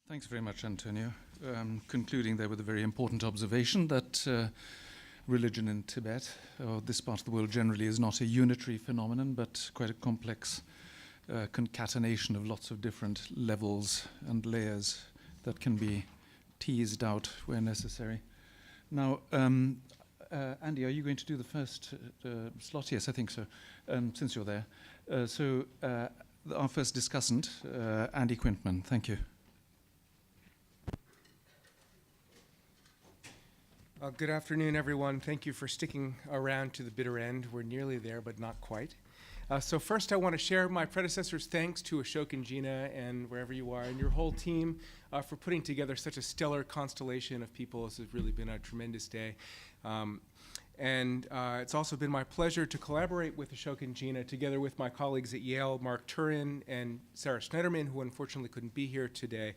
Thanks very much, Antonio. Concluding there with a very important observation that religion in Tibet, or this part of the world generally, is not a unitary phenomenon, but quite a complex concatenation of lots of different levels and layers that can be teased out where necessary. Now, Andy, are you going to do the first slot? Yes, I think so, since you're there. Our first discussant, Andy Quintman. Thank you. Good afternoon, everyone. Thank you for sticking around to the bitter end. We're nearly there, but not quite. So first, I want to share my predecessor's thanks to Ashok and Gina, and wherever you are, and your whole team for putting together such a stellar constellation of people. This has really been a tremendous day. It's also been my pleasure to collaborate with Ashok and Gina, together with my colleagues at Yale, Mark Turin and Sarah Schneiderman, who unfortunately couldn't be here today,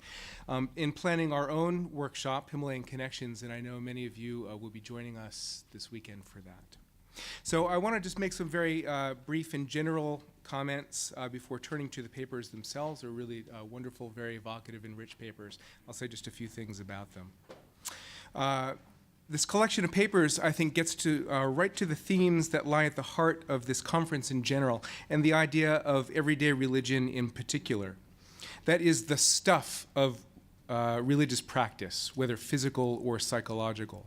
in planning our own workshop, Himalayan Connections, and I know many of you will be joining us this weekend for that. So I want to just make some very brief and general comments before turning to the papers themselves. They're really wonderful, very evocative and rich papers. I'll say just a few things about them. This collection of papers, I think, gets to right to the themes that lie at the heart of this conference in general, and the idea of everyday religion in particular. That is the stuff of religious practice, whether physical or psychological.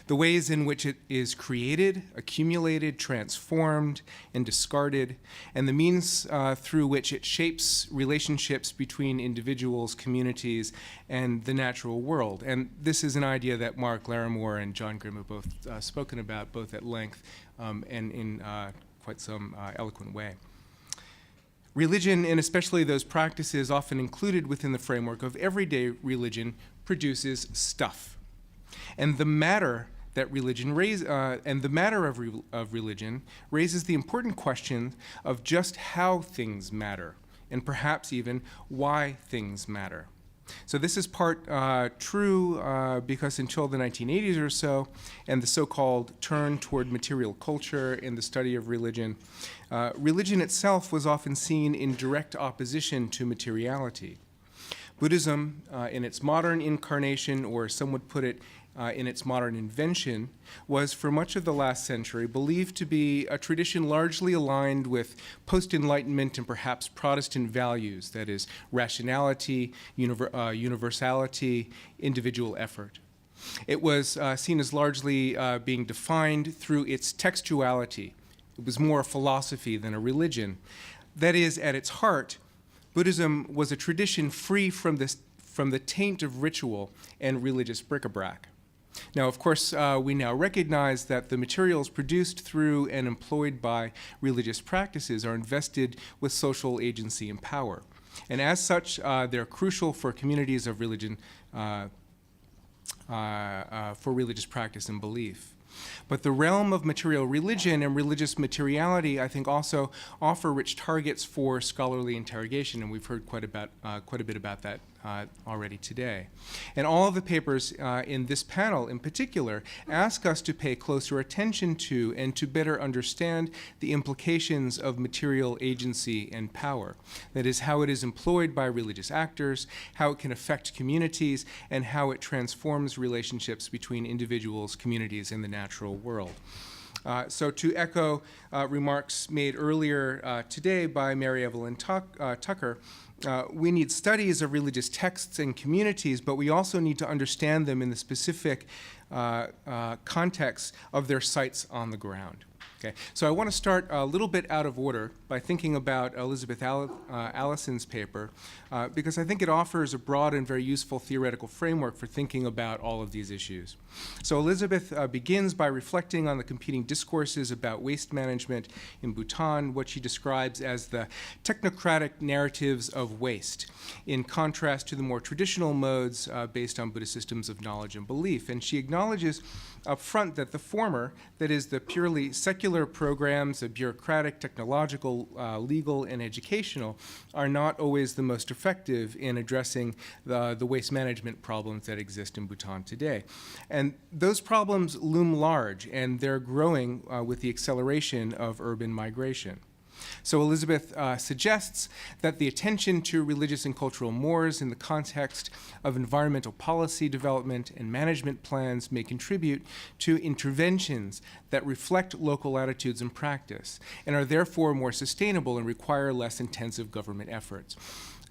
The ways in which it is created, accumulated, transformed, and discarded, and the means through which it shapes relationships between individuals, communities, and the natural world. And this is an idea that Mark Larimore and John Grimm have both spoken about, both at length and in quite some eloquent way. Religion, and especially those practices often included within the framework of everyday religion, produces stuff. And the matter that religion of religion raises the important question of just how things matter, and perhaps even why things matter. So this is part true because until the 1980s or so, and the so-called turn toward material culture in the study of religion, religion itself was often seen in direct opposition to materiality. Buddhism, in its modern incarnation, or some would put it in its modern invention, was for much of the last century believed to be a tradition largely aligned with post-Enlightenment and perhaps Protestant values, that is, rationality, universality, individual effort. It was seen as largely being defined through its textuality. It was more a philosophy than a religion. That is, at its heart, Buddhism was a tradition free from the taint of ritual and religious bric-a-brac. Now, of course, we now recognize that the materials produced through and employed by religious practices are invested with social agency and power. And as such, they're crucial for communities of religion, for religious practice and belief. But the realm of material religion and religious materiality, I think, also offer rich targets for scholarly interrogation, and we've heard quite a bit about that already today. And all of the papers in this panel, in particular, ask us to pay closer attention to and to better understand the implications of material agency and power. That is, how it is employed by religious actors, how it can affect communities, and how it transforms relationships between individuals, communities, and the natural world. So to echo remarks made earlier today by Mary Evelyn Tucker, we need studies of religious texts and communities, but we also need to understand them in the specific context of their sites on the ground. Okay, so I want to start a little bit out of order by thinking about Elizabeth Allison's paper, because I think it offers a broad and very useful theoretical framework for thinking about all of these issues. So Elizabeth begins by reflecting on the competing discourses about waste management in Bhutan, what she describes as the technocratic narratives of waste, in contrast to the more traditional modes based on Buddhist systems of knowledge and belief. And she acknowledges up front that the former, that is the purely secular programs of bureaucratic, technological, legal, and educational, are not always the most effective in addressing the waste management problems that exist in Bhutan today. And those problems loom large, and they're growing with the acceleration of urban migration. So Elizabeth suggests that the attention to religious and cultural mores in the context of environmental policy development and management plans may contribute to interventions that reflect local attitudes and practice and are therefore more sustainable and require less intensive government efforts.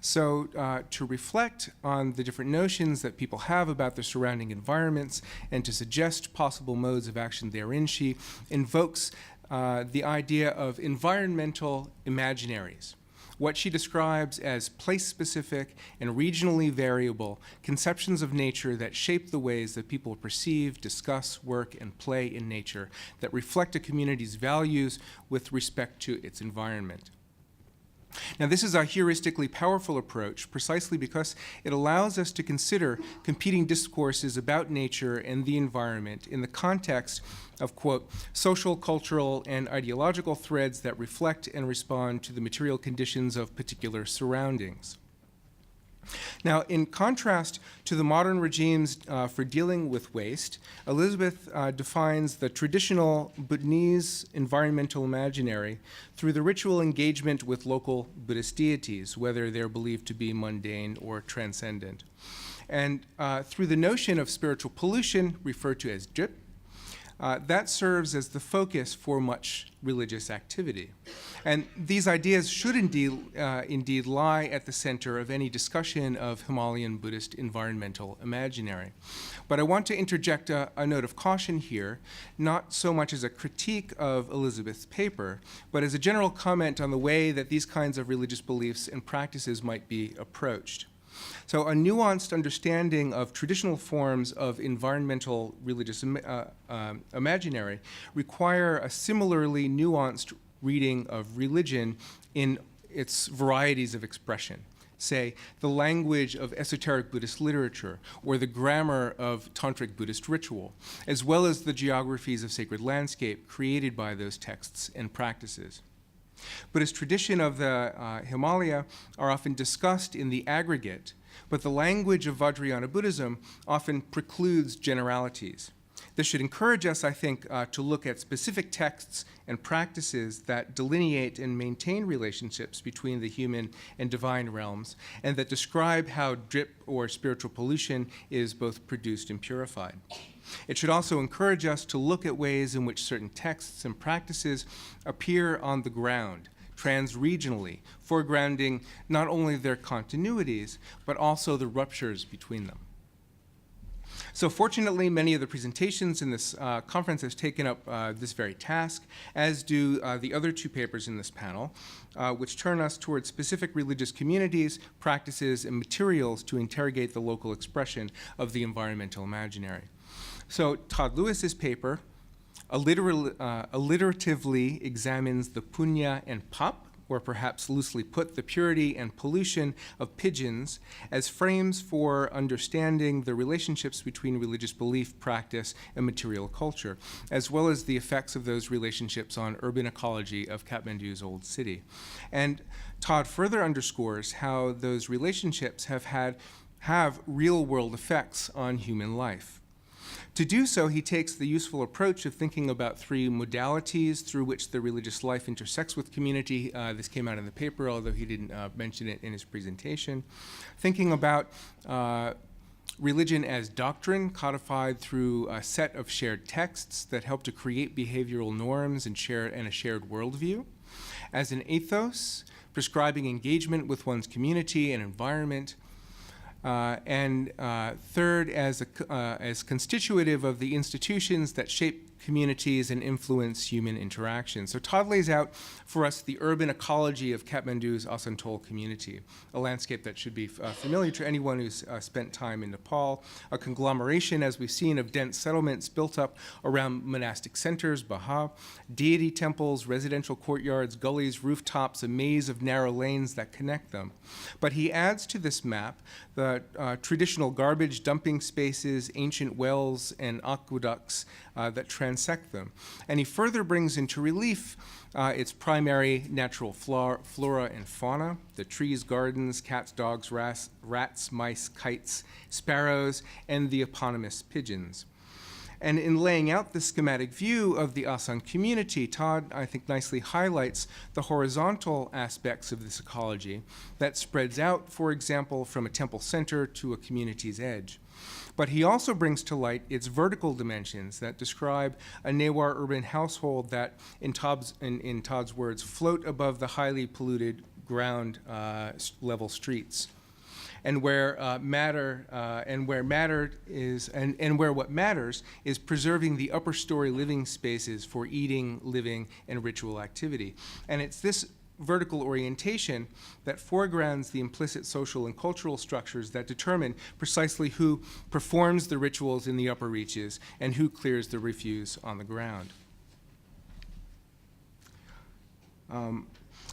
So to reflect on the different notions that people have about their surrounding environments and to suggest possible modes of action therein, she invokes the idea of environmental imaginaries, what she describes as place-specific and regionally variable conceptions of nature that shape the ways that people perceive, discuss, work, and play in nature, that reflect a community's values with respect to its environment. Now, this is a heuristically powerful approach precisely because it allows us to consider competing discourses about nature and the environment in the context of, quote, social, cultural, and ideological threads that reflect and respond to the material conditions of particular surroundings. Now, in contrast to the modern regimes for dealing with waste, Elizabeth defines the traditional Bhutanese environmental imaginary through the ritual engagement with local Buddhist deities, whether they're believed to be mundane or transcendent. And through the notion of spiritual pollution, referred to as drip, that serves as the focus for much religious activity. And these ideas should indeed lie at the center of any discussion of Himalayan Buddhist environmental imaginary. But I want to interject a note of caution here, not so much as a critique of Elizabeth's paper, but as a general comment on the way that these kinds of religious beliefs and practices might be approached. So a nuanced understanding of traditional forms of environmental religious imaginary require a similarly nuanced reading of religion in its varieties of expression. Say, the language of esoteric Buddhist literature or the grammar of tantric Buddhist ritual, as well as the geographies of sacred landscape created by those texts and practices. Buddhist tradition of the Himalaya are often discussed in the aggregate, but the language of Vajrayana Buddhism often precludes generalities. This should encourage us, I think, to look at specific texts and practices that delineate and maintain relationships between the human and divine realms, and that describe how drip or spiritual pollution is both produced and purified. It should also encourage us to look at ways in which certain texts and practices appear on the ground, trans-regionally, foregrounding not only their continuities, but also the ruptures between them. So fortunately, many of the presentations in this conference have taken up this very task, as do the other two papers in this panel, which turn us towards specific religious communities, practices, and materials to interrogate the local expression of the environmental imaginary. So Todd Lewis's paper alliteratively examines the punya and pap, or perhaps loosely put, the purity and pollution of pigeons as frames for understanding the relationships between religious belief, practice, and material culture, as well as the effects of those relationships on urban ecology of Kathmandu's old city. And Todd further underscores how those relationships have real-world effects on human life. To do so, he takes the useful approach of thinking about three modalities through which the religious life intersects with community. This came out in the paper, although he didn't mention it in his presentation. Thinking about religion as doctrine codified through a set of shared texts that help to create behavioral norms and a shared worldview. As an ethos, prescribing engagement with one's community and environment. And third, as constitutive of the institutions that shape communities and influence human interaction. So Todd lays out for us the urban ecology of Kathmandu's Asantol community, a landscape that should be familiar to anyone who's spent time in Nepal, a conglomeration, as we've seen, of dense settlements built up around monastic centers, Baha, deity temples, residential courtyards, gullies, rooftops, a maze of narrow lanes that connect them. But he adds to this map the traditional garbage dumping spaces, ancient wells, and aqueducts that transect them. And he further brings into relief its primary natural flora and fauna, the trees, gardens, cats, dogs, rats, mice, kites, sparrows, and the eponymous pigeons. And in laying out the schematic view of the Asang community, Todd, I think, nicely highlights the horizontal aspects of this ecology that spreads out, for example, from a temple center to a community's edge. But he also brings to light its vertical dimensions that describe a Newar urban household that, in Todd's words, float above the highly polluted ground level streets, and where what matters is preserving the upper story living spaces for eating, living, and ritual activity. And it's this vertical orientation that foregrounds the implicit social and cultural structures that determine precisely who performs the rituals in the upper reaches and who clears the refuse on the ground.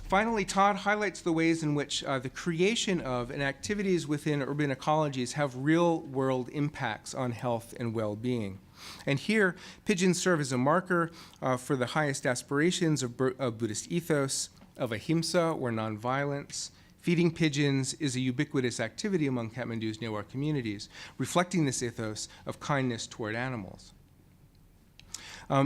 Finally, Todd highlights the ways in which the creation of and activities within urban ecologies have real-world impacts on health and well-being. And here, pigeons serve as a marker for the highest aspirations of Buddhist ethos, of ahimsa, or nonviolence. Feeding pigeons is a ubiquitous activity among Kathmandu's Newar communities, reflecting this ethos of kindness toward animals.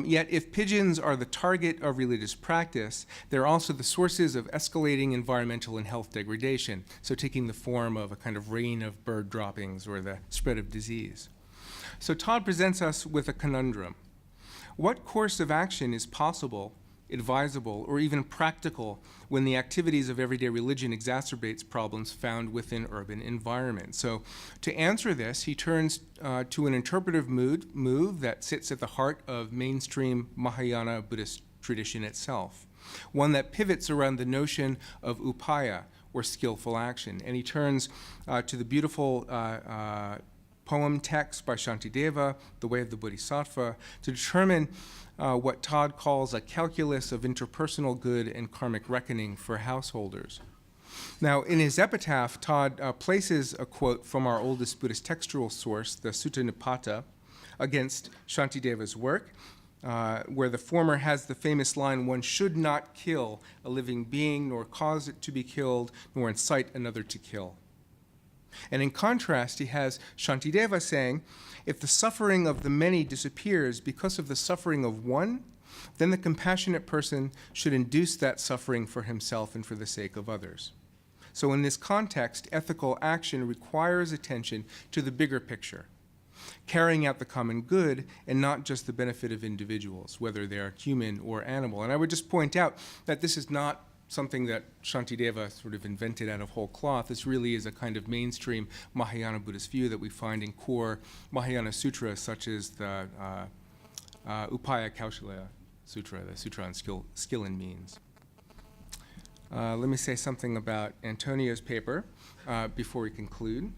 Yet, if pigeons are the target of religious practice, they're also the sources of escalating environmental and health degradation, so taking the form of a kind of rain of bird droppings or the spread of disease. So Todd presents us with a conundrum. What course of action is possible, advisable, or even practical when the activities of everyday religion exacerbates problems found within urban environments? So to answer this, he turns to an interpretive move that sits at the heart of mainstream Mahayana Buddhist tradition itself, one that pivots around the notion of upaya, or skillful action. And he turns to the beautiful poem text by Shantideva, The Way of the Bodhisattva, to determine what Todd calls a calculus of interpersonal good and karmic reckoning for householders. Now, in his epitaph, Todd places a quote from our oldest Buddhist textual source, the Sutta Nipata, against Shantideva's work, where the former has the famous line, "One should not kill a living being, nor cause it to be killed, nor incite another to kill." And in contrast, he has Shantideva saying, if the suffering of the many disappears because of the suffering of one, then the compassionate person should induce that suffering for himself and for the sake of others. So in this context, ethical action requires attention to the bigger picture, carrying out the common good and not just the benefit of individuals, whether they are human or animal. And I would just point out that this is not something that Shantideva sort of invented out of whole cloth. This really is a kind of mainstream Mahayana Buddhist view that we find in core Mahayana sutras, such as the Upaya Kaushalya Sutra, the Sutra on Skill and Means. Let me say something about Antonio's paper before we conclude.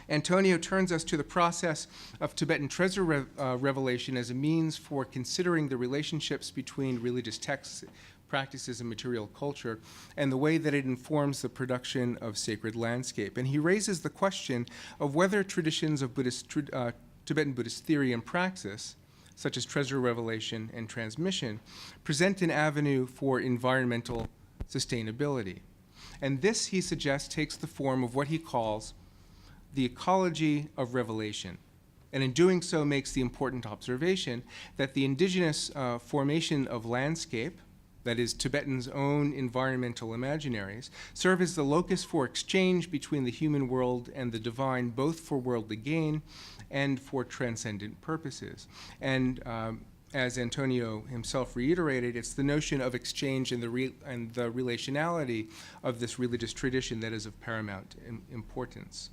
Antonio turns us to the process of Tibetan treasure revelation as a means for considering the relationships between religious texts, practices, and material culture, and the way that it informs the production of sacred landscape. And he raises the question of whether traditions of Tibetan Buddhist theory and praxis, such as treasure revelation and transmission, present an avenue for environmental sustainability. And this, he suggests, takes the form of what he calls the ecology of revelation. And in doing so makes the important observation that the indigenous formation of landscape, that is, Tibetans' own environmental imaginaries, serve as the locus for exchange between the human world and the divine, both for worldly gain and for transcendent purposes. And as Antonio himself reiterated, it's the notion of exchange and the relationality of this religious tradition that is of paramount importance.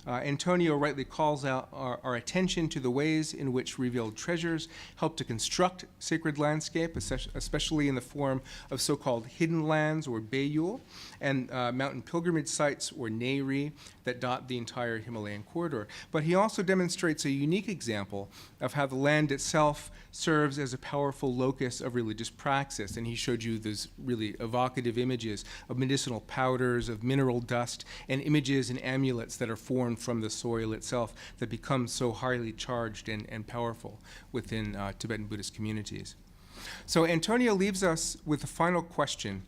Antonio rightly calls out our attention to the ways in which revealed treasures help to construct sacred landscape, especially in the form of so-called hidden lands, or Beiyul, and mountain pilgrimage sites, or Neri, that dot the entire Himalayan corridor. But he also demonstrates a unique example of how the land itself serves as a powerful locus of religious praxis. And he showed you those really evocative images of medicinal powders, of mineral dust, and images and amulets that are formed from the soil itself that become so highly charged and powerful within Tibetan Buddhist communities. So Antonio leaves us with a final question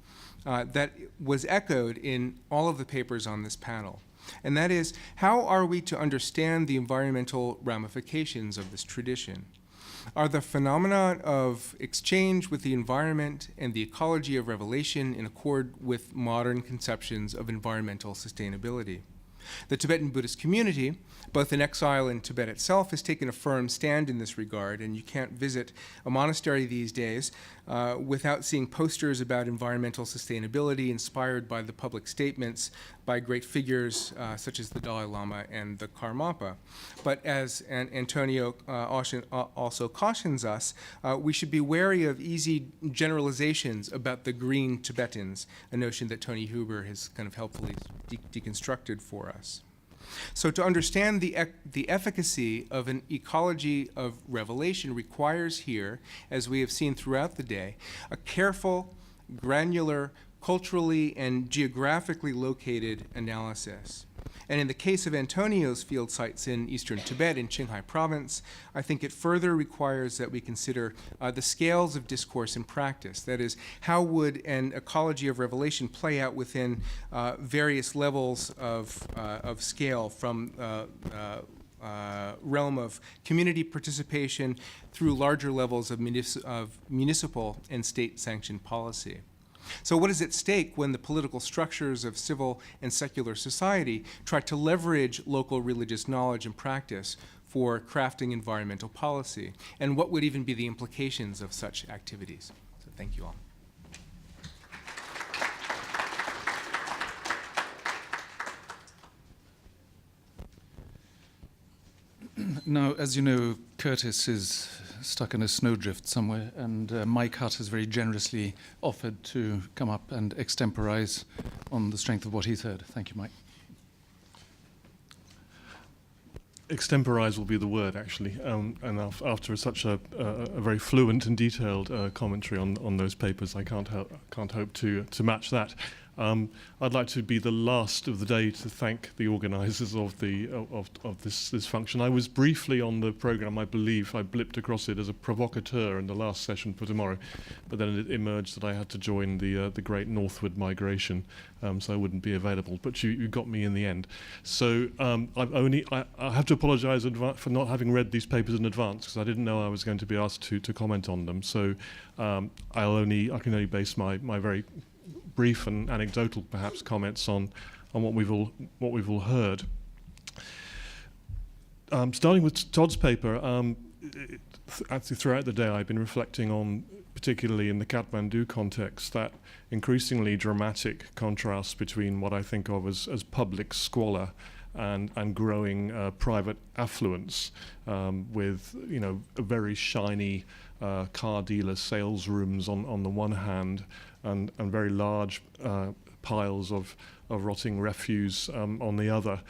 that was echoed in all of the papers on this panel. And that is, how are we to understand the environmental ramifications of this tradition? Are the phenomena of exchange with the environment and the ecology of revelation in accord with modern conceptions of environmental sustainability? The Tibetan Buddhist community, both in exile and Tibet itself, has taken a firm stand in this regard, and you can't visit a monastery these days without seeing posters about environmental sustainability inspired by the public statements by great figures such as the Dalai Lama and the Karmapa. But as Antonio also cautions us, we should be wary of easy generalizations about the green Tibetans, a notion that Tony Huber has kind of helpfully deconstructed for us. So to understand the efficacy of an ecology of revelation requires here, as we have seen throughout the day, a careful, granular, culturally and geographically located analysis. And in the case of Antonio's field sites in eastern Tibet, in Qinghai province, I think it further requires that we consider the scales of discourse and practice. That is, how would an ecology of revelation play out within various levels of scale, from realm of community participation through larger levels of municipal and state-sanctioned policy. So what is at stake when the political structures of civil and secular society try to leverage local religious knowledge and practice for crafting environmental policy? And what would even be the implications of such activities? So thank you all. Now, as you know, Curtis is stuck in a snowdrift somewhere, and Mike Hutt has very generously offered to come up and extemporize on the strength of what he's heard. Thank you, Mike. Extemporize will be the word, actually, and after such a very fluent and detailed commentary on those papers, I can't hope to match that. I'd like to be the last of the day to thank the organisers of this function. I was briefly on the programme, I believe. I blipped across it as a provocateur in the last session for tomorrow, but then it emerged that I had to join the great northward migration, so I wouldn't be available. But you got me in the end. So I have to apologise for not having read these papers in advance, because I didn't know I was going to be asked to comment on them. So I can only base my very brief and anecdotal, perhaps, comments on what we've all heard. Starting with Todd's paper, actually throughout the day I've been reflecting on, particularly in the Kathmandu context, that increasingly dramatic contrast between what I think of as public squalor and growing private affluence, with a very shiny car dealer sales rooms on the one hand, and very large piles of rotting refuse on the other.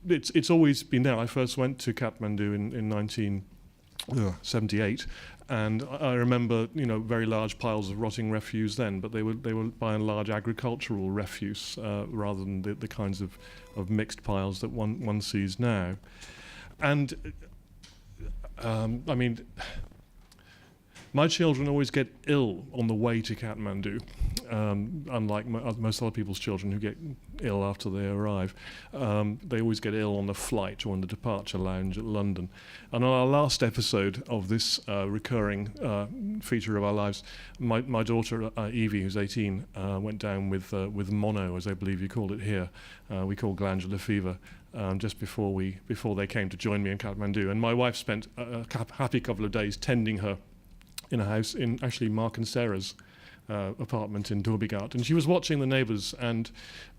It's always been there. I first went to Kathmandu in 1978, and I remember very large piles of rotting refuse then, but they were by and large agricultural refuse rather than the kinds of mixed piles that one sees now. And my children always get ill on the way to Kathmandu, unlike most other people's children who get ill after they arrive. They always get ill on the flight or in the departure lounge at London. And on our last episode of this recurring feature of our lives, my daughter Evie, who's 18, went down with mono, as I believe you called it here. We call glandular fever. Just before they came to join me in Kathmandu. And my wife spent a happy couple of days tending her in a house in actually Mark and Sarah's apartment in Dorbigat, and she was watching the neighbours and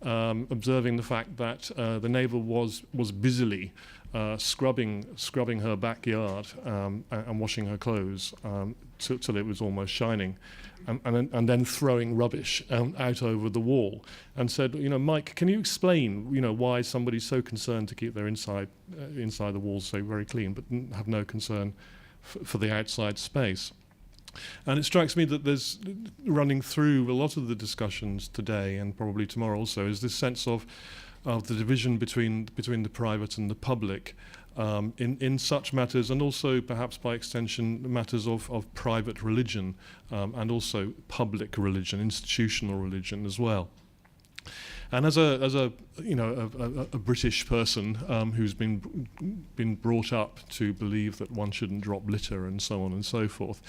observing the fact that the neighbour was busily scrubbing her backyard and washing her clothes till it was almost shining, and then throwing rubbish out over the wall, and said, Mike, can you explain, why somebody's so concerned to keep their inside the walls so very clean, but have no concern for the outside space? And it strikes me that there's running through a lot of the discussions today, and probably tomorrow also, is this sense of the division between the private and the public in such matters, and also perhaps by extension matters of private religion and also public religion, institutional religion as well. And as a British person who's been brought up to believe that one shouldn't drop litter and so on and so forth,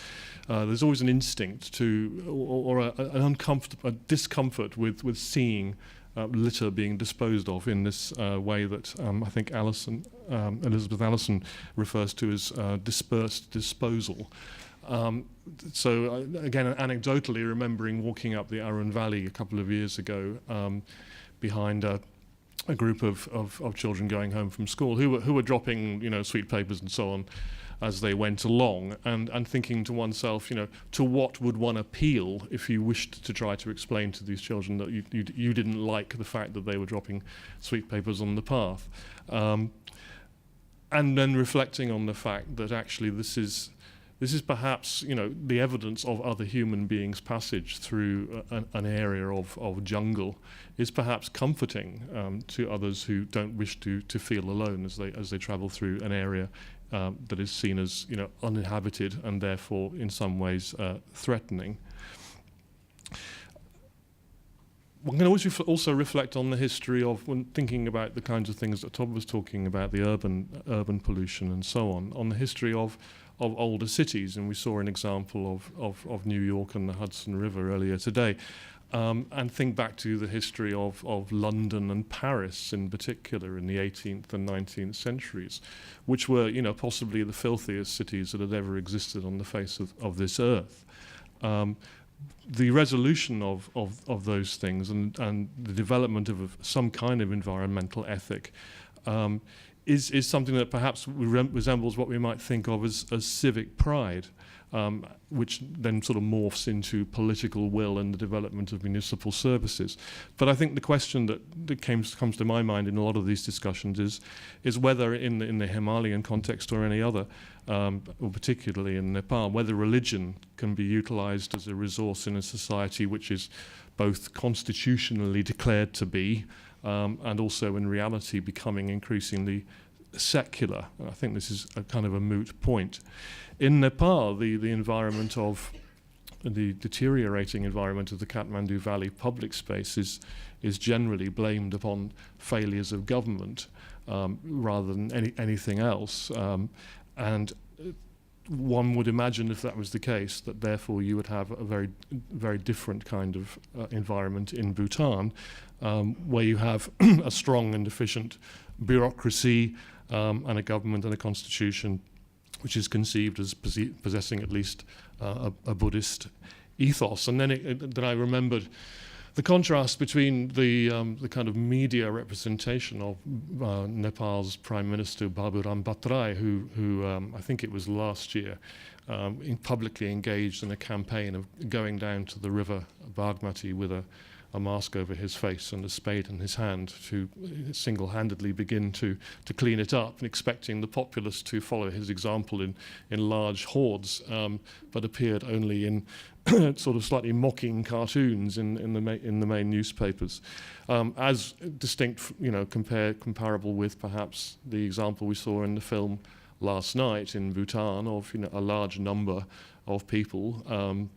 there's always an instinct to, or a discomfort with seeing litter being disposed of in this way that I think Elizabeth Allison refers to as dispersed disposal. So again, anecdotally, remembering walking up the Arun Valley a couple of years ago behind a group of children going home from school who were dropping sweet papers and so on as they went along, and thinking to oneself, to what would one appeal if you wished to try to explain to these children that you didn't like the fact that they were dropping sweet papers on the path, and then reflecting on the fact that actually this is perhaps the evidence of other human beings' passage through an area of jungle is perhaps comforting to others who don't wish to feel alone as they travel through an area that is seen as uninhabited and therefore in some ways threatening. One can always also reflect on the history of, when thinking about the kinds of things that Todd was talking about, the urban pollution and so on the history of older cities, and we saw an example of New York and the Hudson River earlier today, and think back to the history of London and Paris in particular in the 18th and 19th centuries, which were possibly the filthiest cities that had ever existed on the face of this earth. The resolution of those things and the development of some kind of environmental ethic is something that perhaps resembles what we might think of as civic pride, which then sort of morphs into political will and the development of municipal services. But I think the question that comes to my mind in a lot of these discussions is whether in the Himalayan context or any other, or particularly in Nepal, whether religion can be utilized as a resource in a society which is both constitutionally declared to be and also in reality becoming increasingly secular. And I think this is a kind of a moot point. In Nepal, the environment of the deteriorating environment of the Kathmandu Valley public space is generally blamed upon failures of government rather than anything else. And one would imagine, if that was the case, that therefore you would have a very, very different kind of environment in Bhutan, where you have a strong and efficient bureaucracy and a government and a constitution which is conceived as possessing at least a Buddhist ethos. And then I remembered the contrast between the kind of media representation of Nepal's Prime Minister Baburam Bhattarai, who I think it was last year, publicly engaged in a campaign of going down to the river Bagmati with a mask over his face and a spade in his hand to single-handedly begin to clean it up, and expecting the populace to follow his example in large hordes, but appeared only in sort of slightly mocking cartoons in the main newspapers, as distinct, comparable with perhaps the example we saw in the film last night in Bhutan of a large number of people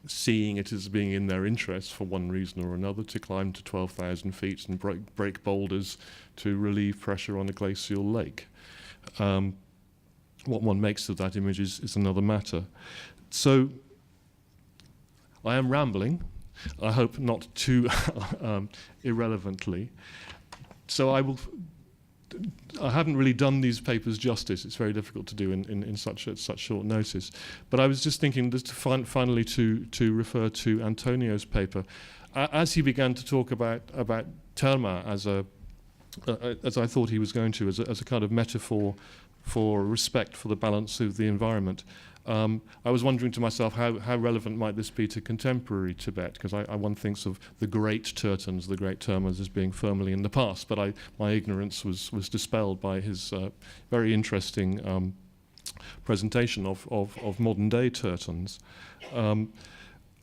seeing it as being in their interest for one reason or another to climb to 12,000 feet and break boulders to relieve pressure on a glacial lake. What one makes of that image is another matter. So I am rambling, I hope not too irrelevantly. So I haven't really done these papers justice. It's very difficult to do in such short notice. But I was just thinking, just finally to refer to Antonio's paper, as he began to talk about terma as I thought he was going to, as a kind of metaphor for respect for the balance of the environment. I was wondering to myself how relevant might this be to contemporary Tibet, because one thinks of the great Tertans, the great termas, as being firmly in the past, but my ignorance was dispelled by his very interesting presentation of modern day Tertans. And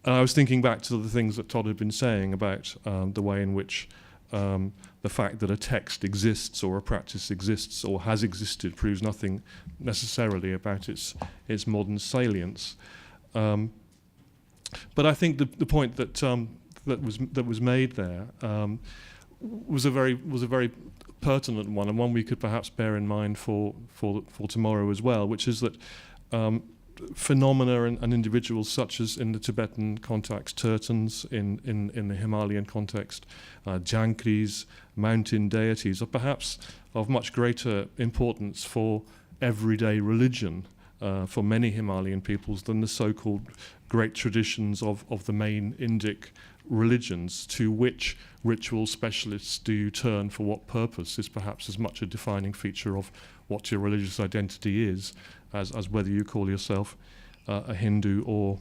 I was thinking back to the things that Todd had been saying about the way in which the fact that a text exists or a practice exists or has existed proves nothing necessarily about its modern salience. But I think the point that was made there, was a very pertinent one, and one we could perhaps bear in mind for tomorrow as well, which is that phenomena and individuals such as in the Tibetan context, Tertans, in the Himalayan context, Jankris, mountain deities, are perhaps of much greater importance for everyday religion for many Himalayan peoples than the so-called great traditions of the main Indic religions, to which ritual specialists do you turn for what purpose is perhaps as much a defining feature of what your religious identity is as whether you call yourself a Hindu or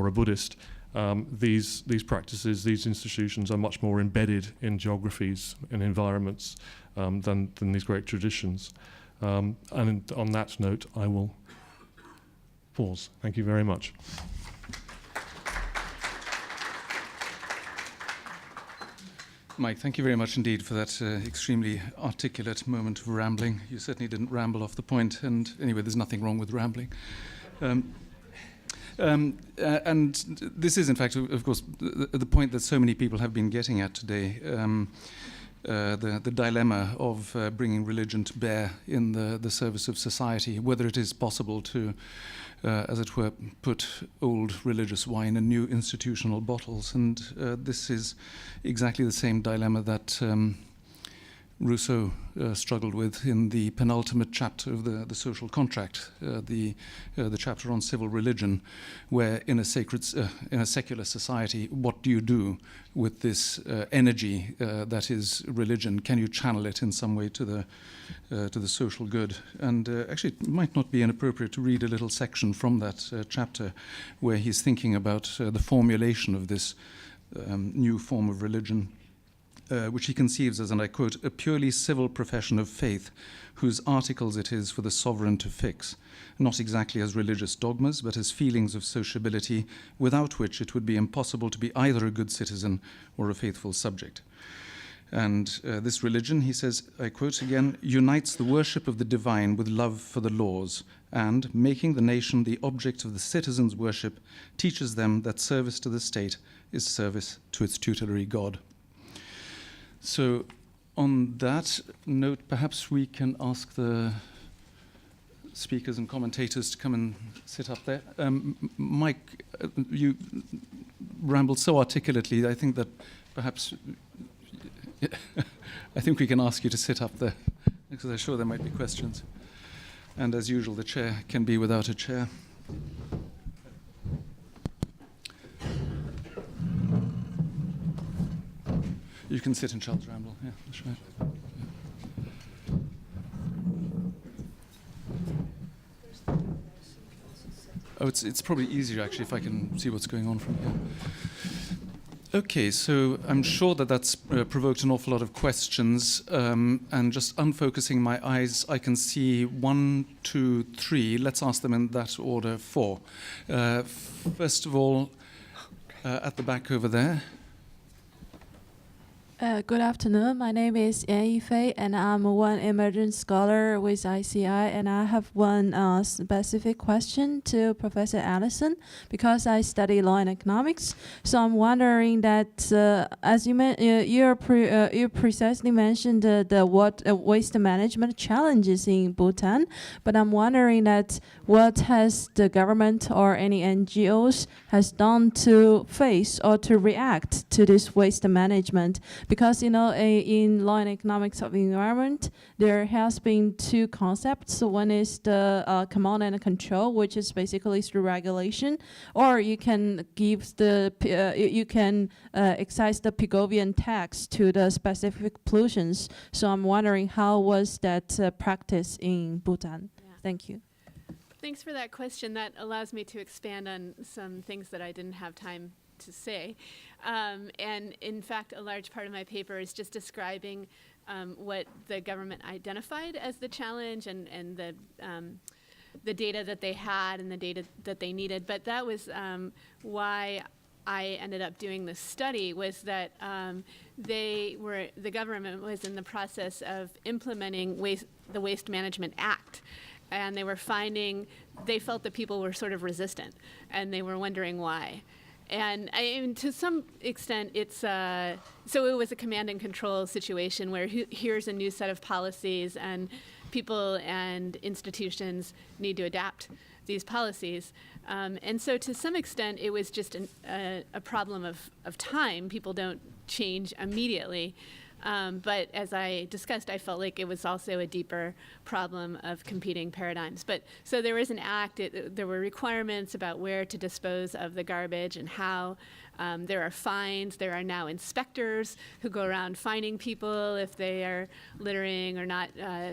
a Buddhist. These practices, these institutions are much more embedded in geographies and environments than these great traditions. And on that note, I will pause. Thank you very much. Mike, thank you very much indeed for that extremely articulate moment of rambling. You certainly didn't ramble off the point, and anyway, there's nothing wrong with rambling. And this is, in fact, of course, the point that so many people have been getting at today, the dilemma of bringing religion to bear in the service of society, whether it is possible to, as it were, put old religious wine in new institutional bottles. And this is exactly the same dilemma that Rousseau struggled with in the penultimate chapter of the social contract, the chapter on civil religion, where in a secular society, what do you do with this energy that is religion? Can you channel it in some way to the social good? And actually, it might not be inappropriate to read a little section from that chapter, where he's thinking about the formulation of this new form of religion, which he conceives as, and I quote, a purely civil profession of faith, whose articles it is for the sovereign to fix, not exactly as religious dogmas, but as feelings of sociability, without which it would be impossible to be either a good citizen or a faithful subject. And this religion, he says, I quote again, unites the worship of the divine with love for the laws, and, making the nation the object of the citizens' worship, teaches them that service to the state is service to its tutelary God. So on that note, perhaps we can ask the speakers and commentators to come and sit up there. Mike, you rambled so articulately, I think that perhaps I think we can ask you to sit up there, because I'm sure there might be questions. And as usual, the chair can be without a chair. You can sit in Charles Ramble. Yeah, that's right. Yeah. Oh, it's probably easier actually if I can see what's going on from here. Okay, so I'm sure that that's provoked an awful lot of questions, and just unfocusing my eyes, I can see 1, 2, 3. Let's ask them in that order. 4. First of all, at the back over there. Good afternoon. My name is Yan Yifei, and I'm one emergent scholar with ICI, and I have one specific question to Professor Allison, because I study law and economics. So I'm wondering that, as you precisely mentioned what waste management challenges in Bhutan, but I'm wondering that what has the government or any NGOs has done to face or to react to this waste management? Because, in law and economics of the environment, there has been 2 concepts. So one is the command and control, which is basically through regulation, or you can give excise the Pigovian tax to the specific pollutions. So I'm wondering, how was that practice in Bhutan? Yeah. Thank you. Thanks for that question. That allows me to expand on some things that I didn't have time to say. And in fact, a large part of my paper is just describing what the government identified as the challenge and the data that they had and the data that they needed. But that was why I ended up doing this study, was that the government was in the process of implementing the Waste Management Act. And they felt that people were sort of resistant, and they were wondering why. And to some extent, it's so it was a command and control situation where here's a new set of policies, and people and institutions need to adapt these policies. And so to some extent, it was just a problem of time. People don't change immediately. But as I discussed, I felt like it was also a deeper problem of competing paradigms. But so there was an act, there were requirements about where to dispose of the garbage and how. There are fines. There are now inspectors who go around fining people if they are littering or not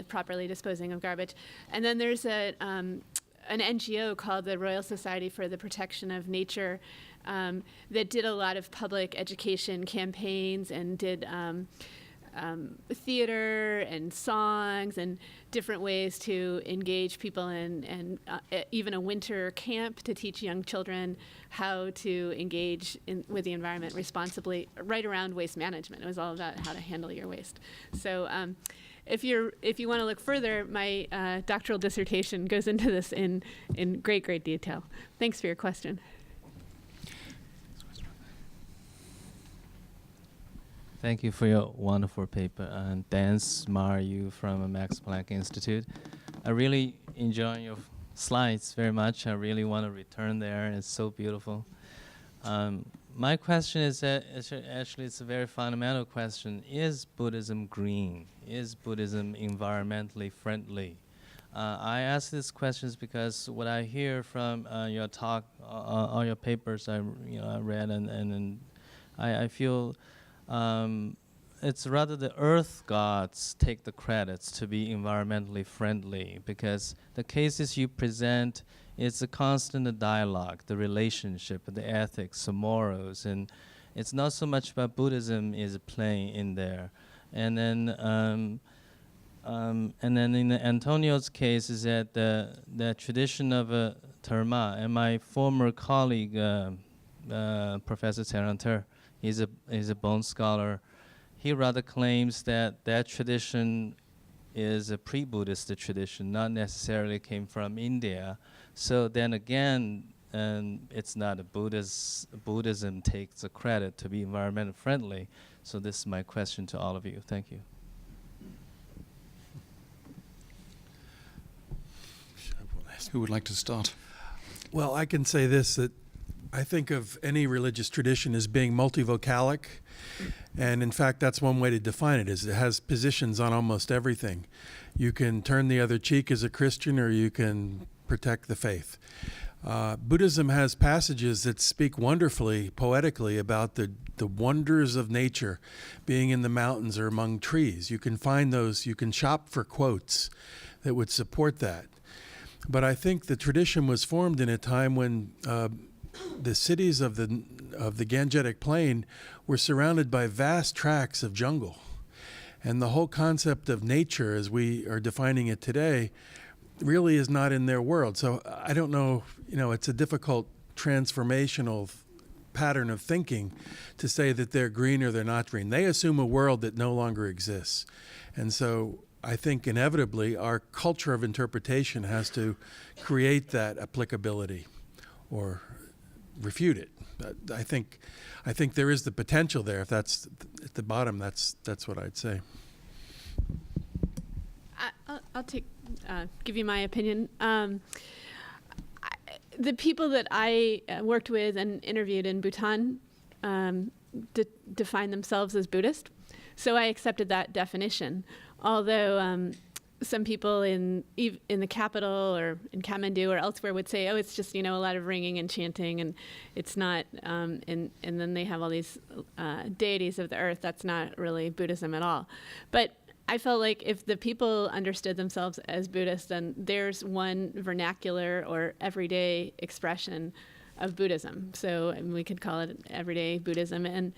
properly disposing of garbage. And then there's an NGO called the Royal Society for the Protection of Nature that did a lot of public education campaigns and did theater and songs and different ways to engage people and even a winter camp to teach young children how to engage with the environment responsibly right around waste management. It was all about how to handle your waste. So if you want to look further, my doctoral dissertation goes into this in great detail. Thanks for your question. Thank you for your wonderful paper. Dan Smar, you from the Max Planck Institute. I really enjoy your slides very much. I really want to return there. It's so beautiful. My question is that actually it's a very fundamental question. Is Buddhism green? Is Buddhism environmentally friendly? I ask these questions because what I hear from your talk, all your papers I read, and I feel it's rather the earth gods take the credits to be environmentally friendly, because the cases you present, it's a constant dialogue, the relationship, the ethics, the morals, and it's not so much about Buddhism is playing in there. And then in Antonio's case is that the tradition of Dharma, and my former colleague, Professor Saranter, he's a Bone scholar. He rather claims that tradition is a pre-Buddhist tradition, not necessarily came from India. So then again, it's not a Buddhism takes the credit to be environmental friendly. So this is my question to all of you. Thank you. Who would like to start? Well, I can say this, that I think of any religious tradition as being multivocalic, and in fact that's one way to define it, is it has positions on almost everything. You can turn the other cheek as a Christian, or you can protect the faith. Buddhism has passages that speak wonderfully, poetically, about the wonders of nature, being in the mountains or among trees. You can find those, you can shop for quotes that would support that. But I think the tradition was formed in a time when the cities of the Gangetic Plain were surrounded by vast tracts of jungle. And the whole concept of nature, as we are defining it today, really is not in their world. So I don't know, it's a difficult transformational pattern of thinking to say that they're green or they're not green. They assume a world that no longer exists. And so I think inevitably our culture of interpretation has to create that applicability or refute it. I think there is the potential there. If that's at the bottom, that's what I'd say. I'll give you my opinion. The people that I worked with and interviewed in Bhutan define themselves as Buddhist, so I accepted that definition. Although some people in the capital or in Kathmandu or elsewhere would say, oh, it's just a lot of ringing and chanting, and it's not. And then they have all these deities of the earth. That's not really Buddhism at all. But I felt like if the people understood themselves as Buddhists, then there's one vernacular or everyday expression of Buddhism. So we could call it everyday Buddhism. And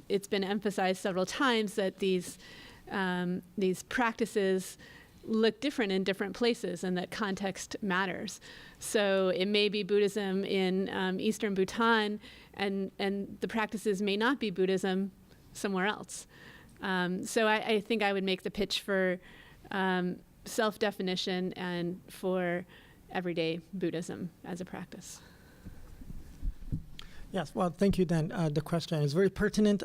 it's been emphasized several times that these practices look different in different places, and that context matters. So it may be Buddhism in eastern Bhutan, and the practices may not be Buddhism somewhere else. So I think I would make the pitch for self-definition and for everyday Buddhism as a practice. Yes, well, thank you, Dan. The question is very pertinent.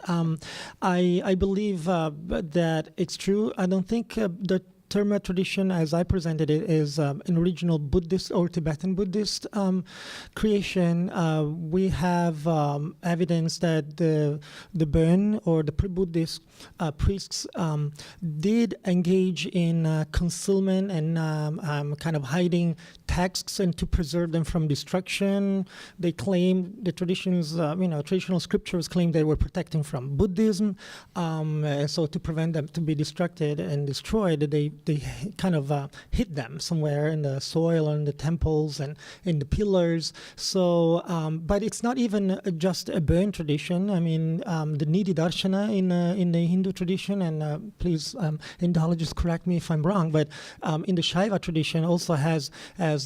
I believe that it's true. I don't think the Terma tradition, as I presented it, is an original Buddhist or Tibetan Buddhist creation. We have evidence that the Bon or the pre-Buddhist priests did engage in concealment and kind of hiding texts and to preserve them from destruction. They claim the traditions, traditional scriptures claim they were protecting from Buddhism. So to prevent them to be destructed and destroyed, they kind of hid them somewhere in the soil or in the temples and in the pillars. So, but it's not even just a Bon tradition. I mean, the Nidhi Darshana in the Hindu tradition, and please indulge, correct me if I'm wrong, but in the Shaiva tradition also has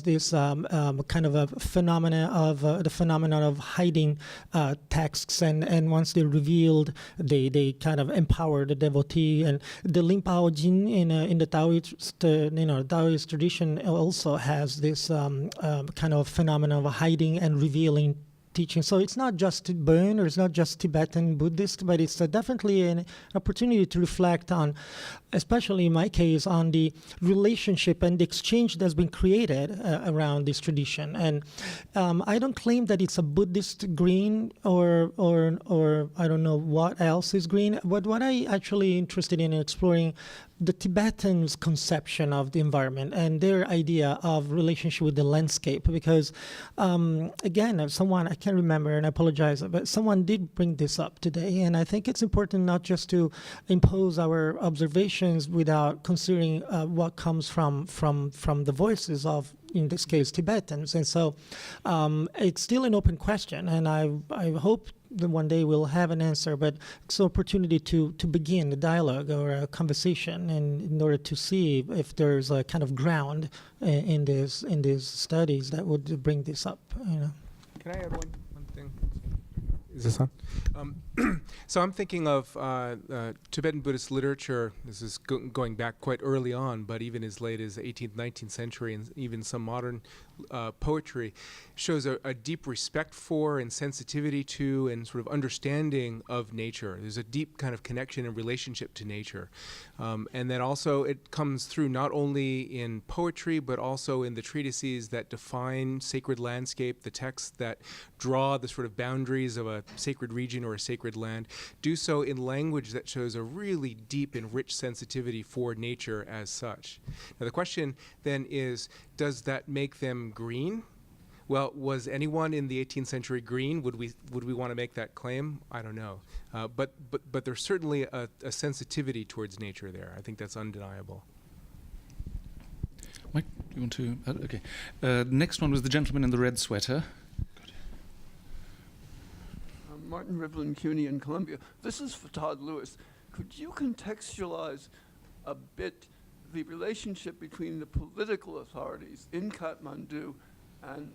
this kind of a phenomena of the phenomenon of hiding texts, and once they're revealed, they kind of empower the devotee. And the Limpao Jin in the Taoist tradition also has this kind of phenomenon of hiding and revealing teaching. So it's not just Bon or it's not just Tibetan Buddhist, but it's definitely an opportunity to reflect on, especially in my case, on the relationship and the exchange that's been created around this tradition. And I don't claim that it's a Buddhist green or I don't know what else is green. But what I actually interested in exploring the Tibetans' conception of the environment and their idea of relationship with the landscape, because again, someone, I can't remember and I apologize, but someone did bring this up today, and I think it's important not just to impose our observations without considering what comes from the voices of, in this case, Tibetans. And so it's still an open question, and I hope that one day we'll have an answer, but it's an opportunity to begin a dialogue or a conversation, and in order to see if there's a kind of ground in these studies that would bring this up. Can I add one thing? Is this on? So I'm thinking of Tibetan Buddhist literature. This is going back quite early on, but even as late as the 18th, 19th century, and even some modern poetry shows a deep respect for and sensitivity to and sort of understanding of nature. There's a deep kind of connection and relationship to nature. And then also it comes through not only in poetry, but also in the treatises that define sacred landscape, the texts that draw the sort of boundaries of a sacred region or a sacred land, do so in language that shows a really deep and rich sensitivity for nature as such. Now the question then is, does that make them green? Well, was anyone in the 18th century green? Would we want to make that claim? I don't know. But there's certainly a sensitivity towards nature there. I think that's undeniable. Mike, do you want to? Okay. Next one was the gentleman in the red sweater. Martin Rivlin CUNY in Columbia. This is for Todd Lewis. Could you contextualize a bit the relationship between the political authorities in Kathmandu and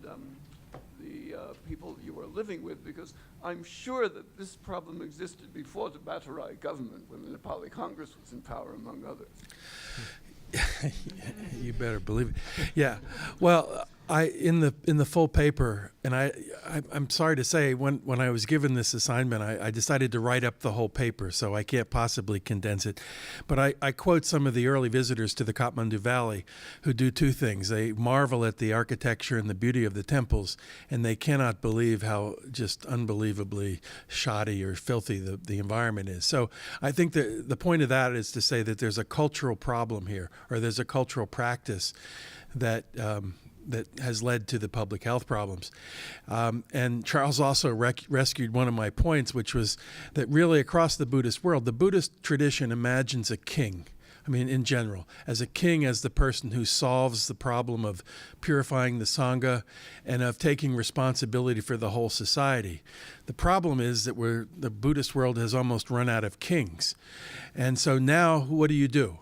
the people you were living with? Because I'm sure that this problem existed before the Bhattarai government, when the Nepali Congress was in power, among others. You better believe it. Yeah. Well, in the full paper, and I'm sorry to say, when I was given this assignment, I decided to write up the whole paper, so I can't possibly condense it. But I quote some of the early visitors to the Kathmandu Valley who do two things. They marvel at the architecture and the beauty of the temples, and they cannot believe how just unbelievably shoddy or filthy the environment is. So I think the point of that is to say that there's a cultural problem here, or there's a cultural practice that has led to the public health problems. And Charles also rescued one of my points, which was that really across the Buddhist world, the Buddhist tradition imagines a king. I mean, in general, as a king, as the person who solves the problem of purifying the Sangha and of taking responsibility for the whole society. The problem is that the Buddhist world has almost run out of kings. And so now, what do?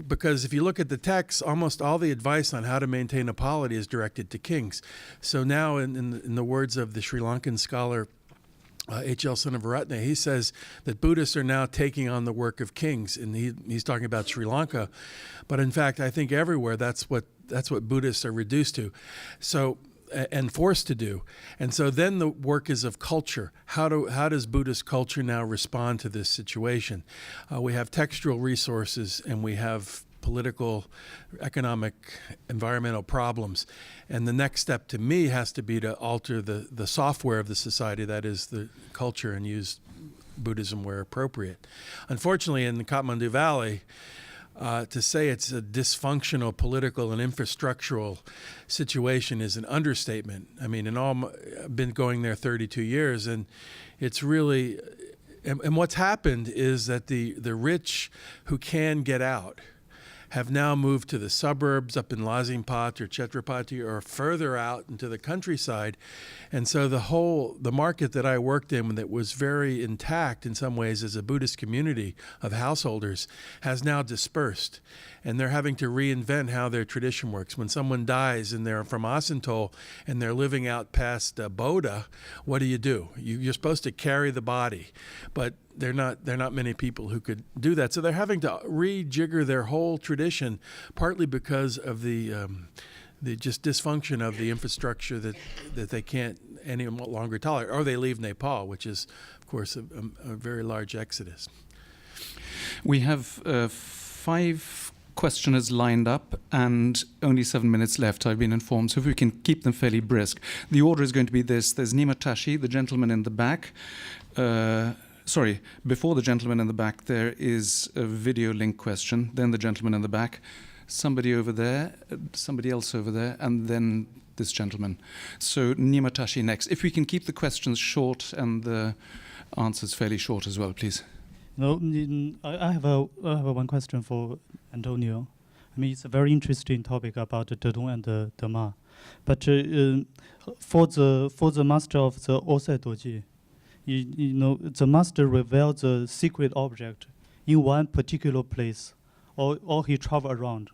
Because if you look at the text, almost all the advice on how to maintain a polity is directed to kings. So now, in the words of the Sri Lankan scholar H.L. Sunavaratne, he says that Buddhists are now taking on the work of kings, and he's talking about Sri Lanka. But in fact, I think everywhere that's what Buddhists are reduced to. So and forced to do. And so then the work is of culture. How does Buddhist culture now respond to this situation? We have textual resources and we have political, economic, environmental problems. And the next step to me has to be to alter the software of the society, that is the culture, and use Buddhism where appropriate. Unfortunately, in the Kathmandu Valley, to say it's a dysfunctional political and infrastructural situation is an understatement. I mean, I've been going there 32 years, and it's really, and what's happened is that the rich who can get out have now moved to the suburbs up in Lazimpat or Chhatrapati or further out into the countryside. And so the market that I worked in that was very intact in some ways as a Buddhist community of householders has now dispersed. And they're having to reinvent how their tradition works. When someone dies and they're from Asantol and they're living out past Bodha, what do? You're supposed to carry the body, but there are not many people who could do that. So they're having to rejigger their whole tradition, partly because of the just dysfunction of the infrastructure that they can't any longer tolerate, or they leave Nepal, which is, of course, a very large exodus. We have 5 questioners lined up and only 7 minutes left, I've been informed, so if we can keep them fairly brisk. The order is going to be this. There's Nima Tashi, the gentleman in the back. Before the gentleman in the back, there is a video link question, then the gentleman in the back, somebody over there, somebody else over there, and then this gentleman. So Nima Tashi next. If we can keep the questions short and the answers fairly short as well, please. No, I have one question for Antonio. I mean, it's a very interesting topic about the Dedong and the Dhamma. But for the master of the Osai Doji, the master reveals the secret object in one particular place, or he travel around,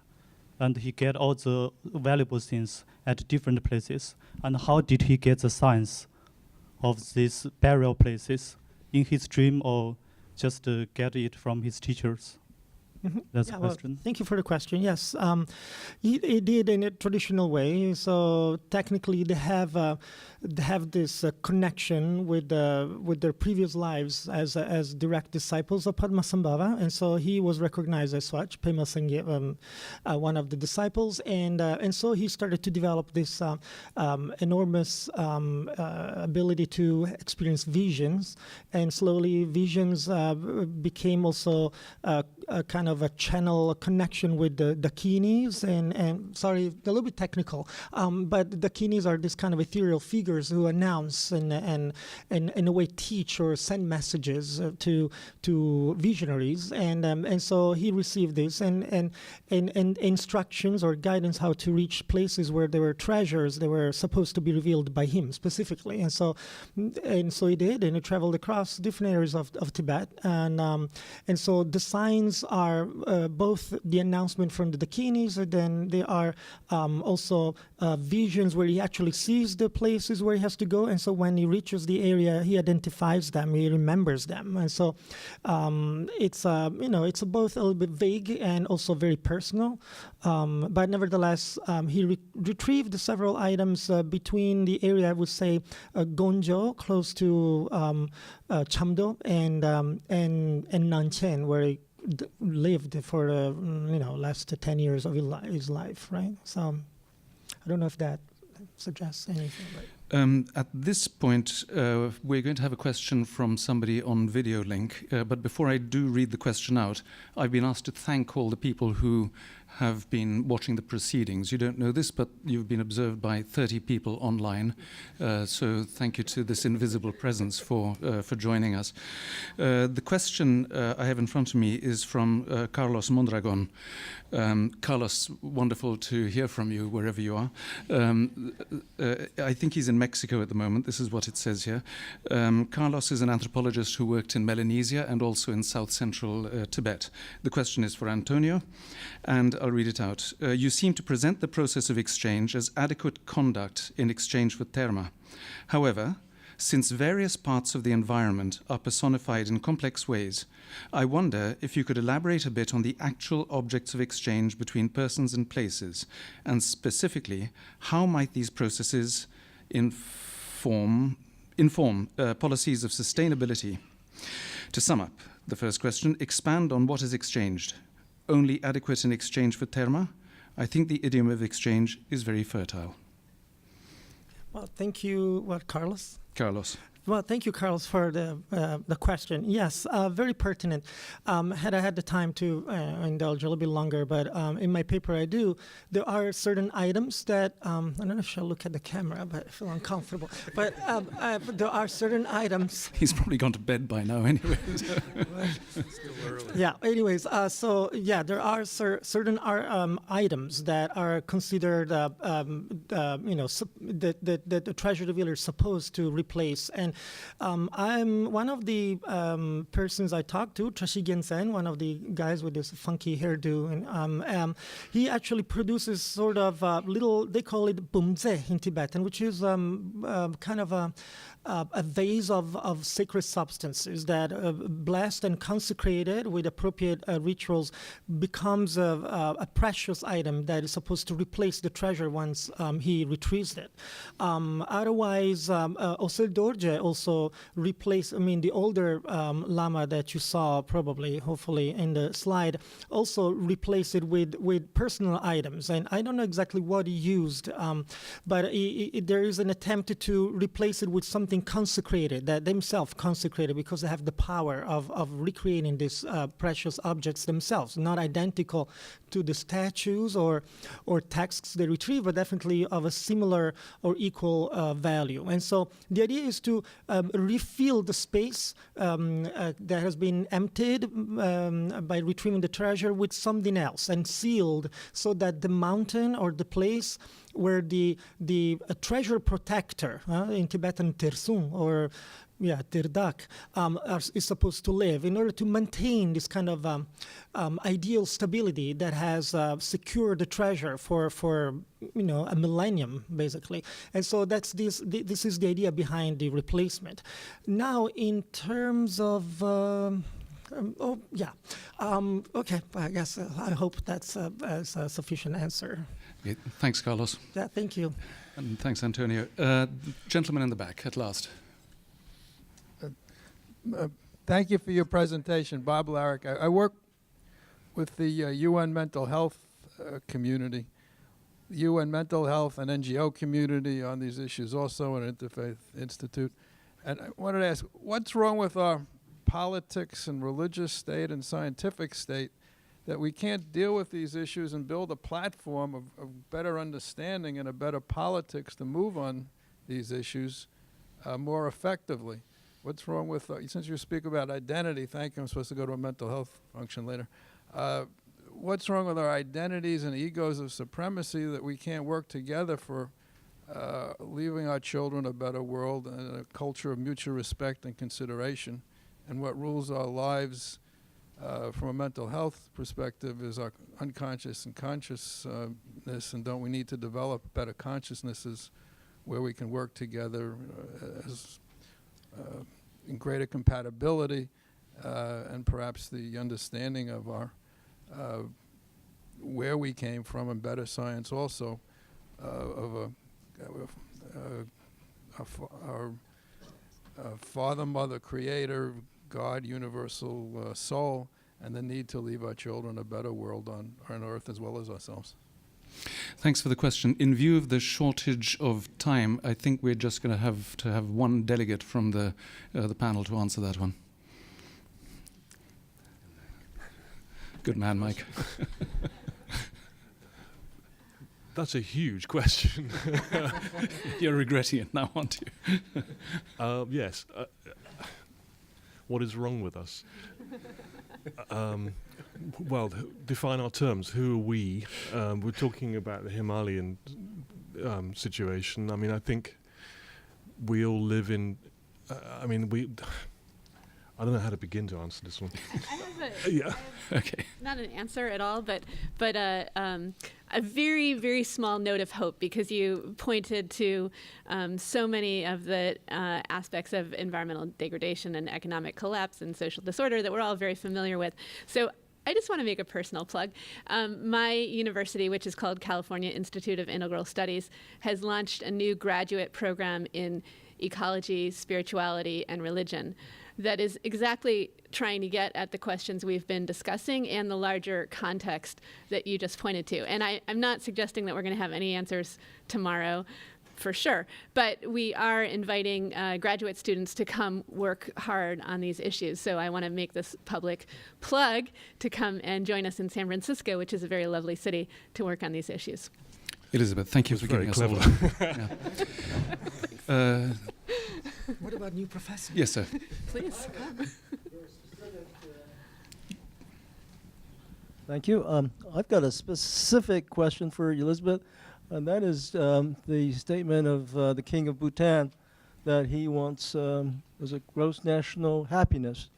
and he get all the valuable things at different places. And how did he get the science of these burial places in his dream, or just get it from his teachers? Mm-hmm. That's the question. Well, thank you for the question. Yes, he did in a traditional way. So technically, they have this connection with their previous lives as direct disciples of Padmasambhava, and so he was recognized as such. Pema Sangye, one of the disciples, and so he started to develop this enormous ability to experience visions, and slowly visions became also a kind of a channel connection with the Dakinis, and sorry, a little bit technical, but the Dakinis are this kind of ethereal figures who announce and in a way teach or send messages to visionaries, and so he received this and instructions or guidance how to reach places where there were treasures that were supposed to be revealed by him specifically, and so he did, and he traveled across different areas of Tibet, and so the signs are both the announcement from the Dakinis, and then they are also visions where he actually sees the places where he has to go, and so when he reaches the area, he identifies them, he remembers them, and so it's both a little bit vague and also very personal, but nevertheless, he retrieved several items between the area, I would say, Gonjo, close to Chamdo, and Nanchen, where he lived for last 10 years of his life, right? So I don't know if that suggests anything. At this point, we're going to have a question from somebody on video link. But before I do read the question out, I've been asked to thank all the people who have been watching the proceedings. You don't know this, but you've been observed by 30 people online. So thank you to this invisible presence for joining us. The question I have in front of me is from Carlos Mondragon. Carlos, wonderful to hear from you wherever you are. I think he's in Mexico at the moment. This is what it says here. Carlos is an anthropologist who worked in Melanesia and also in South Central Tibet. The question is for Antonio, and I'll read it out. You seem to present the process of exchange as adequate conduct in exchange for terma. However, Since various parts of the environment are personified in complex ways, I wonder if you could elaborate a bit on the actual objects of exchange between persons and places, and specifically, how might these processes inform policies of sustainability? To sum up, the first question, expand on what is exchanged. Only adequate in exchange for terma? I think the idiom of exchange is very fertile. Well, thank you, Carlos? Carlos. Well, thank you, Carlos, for the question. Yes, very pertinent. Had I had the time to indulge a little bit longer, but in my paper I do, there are certain items that, I don't know if I should look at the camera, but I feel uncomfortable. But there are certain items. He's probably gone to bed by now anyway. Still early. Yeah, anyways, so yeah, there are certain items that are considered, that the treasure revealer is supposed to replace. And I'm one of the persons I talked to, Trashi Gensen, one of the guys with this funky hairdo, and he actually produces sort of little, they call it bumze in Tibetan, which is kind of a vase of sacred substances that, blessed and consecrated with appropriate rituals, becomes a precious item that is supposed to replace the treasure once he retrieves it. Otherwise, Osel Dorje also replaced, the older Lama that you saw probably, hopefully, in the slide, also replaced it with personal items. And I don't know exactly what he used, but there is an attempt to replace it with something consecrated, that themselves consecrated, because they have the power of recreating these precious objects themselves, not identical to the statues or texts they retrieve, but definitely of a similar or equal value. And so the idea is to refill the space that has been emptied by retrieving the treasure with something else and sealed, so that the mountain or the place where the treasure protector, in Tibetan Tersung or Tirdak, is supposed to live, in order to maintain this kind of ideal stability that has secured the treasure for a millennium, basically. And so this is the idea behind the replacement. Now, in terms of okay, I guess I hope that's a sufficient answer. Okay, thanks, Carlos. Yeah, thank you. And thanks, Antonio. Gentleman in the back, at last. Thank you for your presentation, Bob Larrick. I work with the UN mental health community, UN mental health and NGO community on these issues, also an Interfaith Institute. And I wanted to ask, what's wrong with our politics and religious state and scientific state that we can't deal with these issues and build a platform of better understanding and a better politics to move on these issues more effectively? What's wrong with, since you speak about identity, thank you, I'm supposed to go to a mental health function later. What's wrong with our identities and egos of supremacy that we can't work together for leaving our children a better world and a culture of mutual respect and consideration? And what rules our lives from a mental health perspective is our unconscious and consciousness, and don't we need to develop better consciousnesses where we can work together as in greater compatibility and perhaps the understanding of our where we came from, and better science also of our Father, Mother, Creator, God, universal soul, and the need to leave our children a better world on earth as well as ourselves. Thanks for the question. In view of the shortage of time, I think we're just going to have one delegate from the panel to answer that one. Good man, Mike. That's a huge question. You're regretting it now, aren't you? Yes. What is wrong with us? Well, define our terms. Who are we? We're talking about the Himalayan situation. I mean, I think we all live in. I don't know how to begin to answer this one. I have okay. not an answer at all, but a very, very small note of hope, because you pointed to so many of the aspects of environmental degradation and economic collapse and social disorder that we're all very familiar with. So I just want to make a personal plug. My university, which is called California Institute of Integral Studies, has launched a new graduate program in ecology, spirituality, and religion that is exactly trying to get at the questions we've been discussing and the larger context that you just pointed to. And I'm not suggesting that we're going to have any answers tomorrow, for sure, but we are inviting graduate students to come work hard on these issues. So I want to make this public plug to come and join us in San Francisco, which is a very lovely city, to work on these issues. Elizabeth, thank you for giving us all clever. that. What about new professor? Yes, sir. Please come. Thank you. I've got a specific question for Elizabeth, and that is the statement of the King of Bhutan that he wants was a gross national happiness.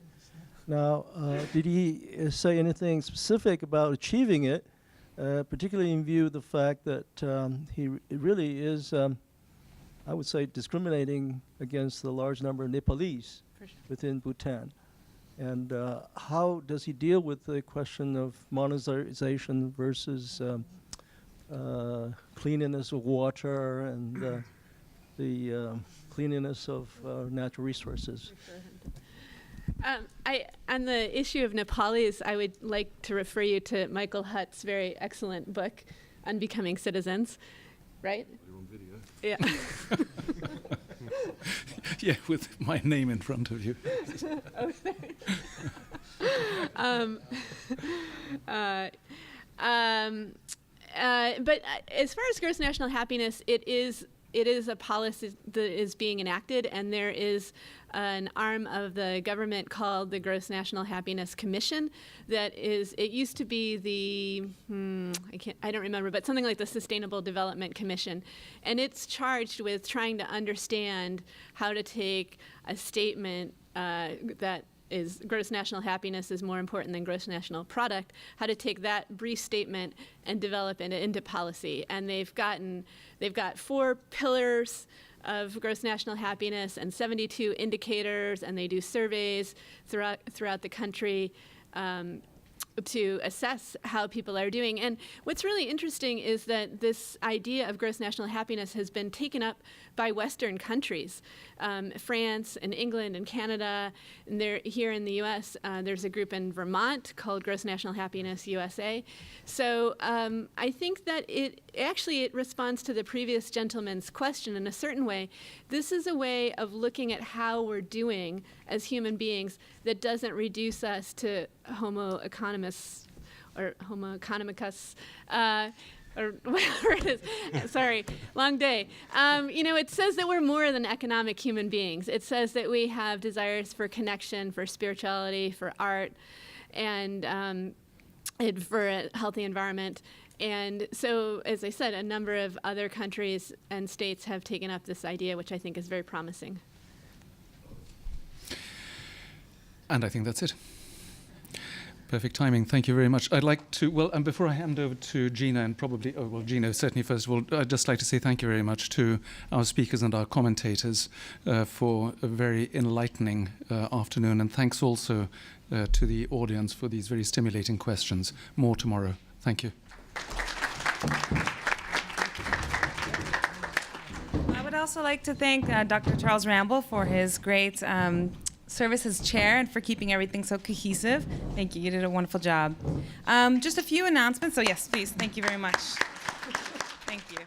Now, did he say anything specific about achieving it, particularly in view of the fact that it really is, I would say, discriminating against the large number of Nepalese within Bhutan? And how does he deal with the question of monetization versus cleanliness of water and the cleanliness of natural resources? On the issue of Nepalese, I would like to refer you to Michael Hutt's very excellent book, Unbecoming Citizens, right? You're on video. Yeah. Yeah, with my name in front of you. But as far as gross national happiness, it is a policy that is being enacted, and there is an arm of the government called the Gross National Happiness Commission that is, it used to be the, I don't remember, but something like the Sustainable Development Commission. And it's charged with trying to understand how to take a statement that is gross national happiness is more important than gross national product, how to take that brief statement and develop it into policy. And they've got 4 pillars of gross national happiness and 72 indicators, and they do surveys throughout the country to assess how people are doing. And what's really interesting is that this idea of gross national happiness has been taken up by Western countries, France and England and Canada, and here in the U.S. There's a group in Vermont called Gross National Happiness USA. So I think that it responds to the previous gentleman's question in a certain way. This is a way of looking at how we're doing as human beings that doesn't reduce us to Homo economicus, or whatever it is. Sorry, long day. It says that we're more than economic human beings. It says that we have desires for connection, for spirituality, for art, and for a healthy environment. And so, as I said, a number of other countries and states have taken up this idea, which I think is very promising. And I think that's it. Perfect timing. Thank you very much. I'd like to, and before I hand over to Gina, and probably, Gina, certainly first of all, I'd just like to say thank you very much to our speakers and our commentators for a very enlightening afternoon. And thanks also to the audience for these very stimulating questions. More tomorrow. Thank you. I would also like to thank Dr. Charles Ramble for his great service as chair and for keeping everything so cohesive. Thank you. You did a wonderful job. Just a few announcements. So yes, please. Thank you very much. Thank you.